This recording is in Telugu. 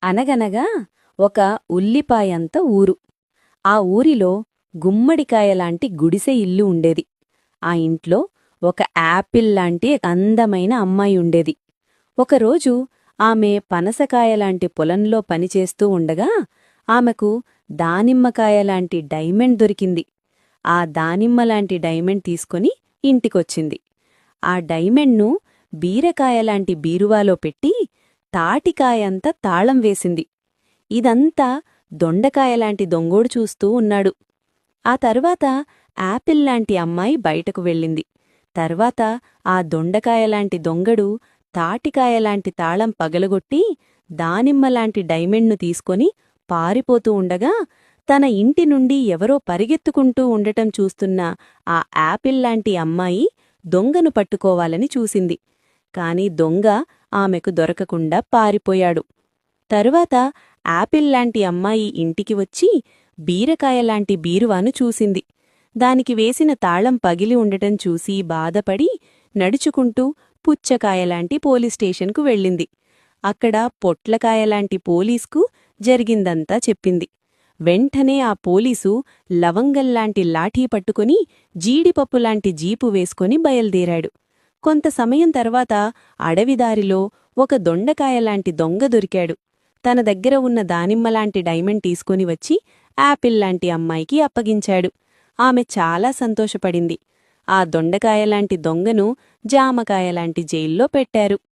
అనగనగా ఒక ఉల్లిపాయంత ఊరు. ఆ ఊరిలో గుమ్మడికాయలాంటి గుడిసె ఇల్లు ఉండేది. ఆ ఇంట్లో ఒక యాపిల్ లాంటి అందమైన అమ్మాయి ఉండేది. ఒకరోజు ఆమె పనసకాయలాంటి పొలంలో పనిచేస్తూ ఉండగా ఆమెకు దానిమ్మకాయలాంటి డైమండ్ దొరికింది. ఆ దానిమ్మలాంటి డైమండ్ తీసుకొని ఇంటికొచ్చింది. ఆ డైమండ్ను బీరకాయలాంటి బీరువాలో పెట్టి తాటికాయంత తాళం వేసింది. ఇదంతా దొండకాయలాంటి దొంగోడు చూస్తూ ఉన్నాడు. ఆ తర్వాత యాపిల్లాంటి అమ్మాయి బయటకు వెళ్ళింది. తర్వాత ఆ దొండకాయలాంటి దొంగడు తాటికాయలాంటి తాళం పగలగొట్టి దానిమ్మలాంటి డైమండ్ను తీసుకొని పారిపోతూ ఉండగా తన ఇంటి నుండి ఎవరో పరిగెత్తుకుంటూ ఉండటం చూస్తున్న ఆ యాపిల్లాంటి అమ్మాయి దొంగను పట్టుకోవాలని చూసింది. కాని దొంగ ఆమెకు దొరకకుండా పారిపోయాడు. తరువాత యాపిల్లాంటి అమ్మాయి ఇంటికి వచ్చి బీరకాయలాంటి బీరువాను చూసింది. దానికి వేసిన తాళం పగిలి ఉండటం చూసి బాధపడి నడుచుకుంటూ పుచ్చకాయలాంటి పోలీస్ స్టేషన్కు వెళ్ళింది. అక్కడ పొట్లకాయలాంటి పోలీస్కు జరిగిందంతా చెప్పింది. వెంటనే ఆ పోలీసు లవంగల్లాంటి లాఠీ పట్టుకుని జీడిపప్పులాంటి జీపు వేసుకొని బయల్దేరాడు. కొంత సమయం తర్వాత అడవిదారిలో ఒక దొండకాయలాంటి దొంగ దొరికాడు. తన దగ్గర ఉన్న దానిమ్మలాంటి డైమండ్ తీసుకుని వచ్చి యాపిల్లాంటి అమ్మాయికి అప్పగించాడు. ఆమె చాలా సంతోషపడింది. ఆ దొండకాయలాంటి దొంగను జామకాయలాంటి జైల్లో పెట్టారు.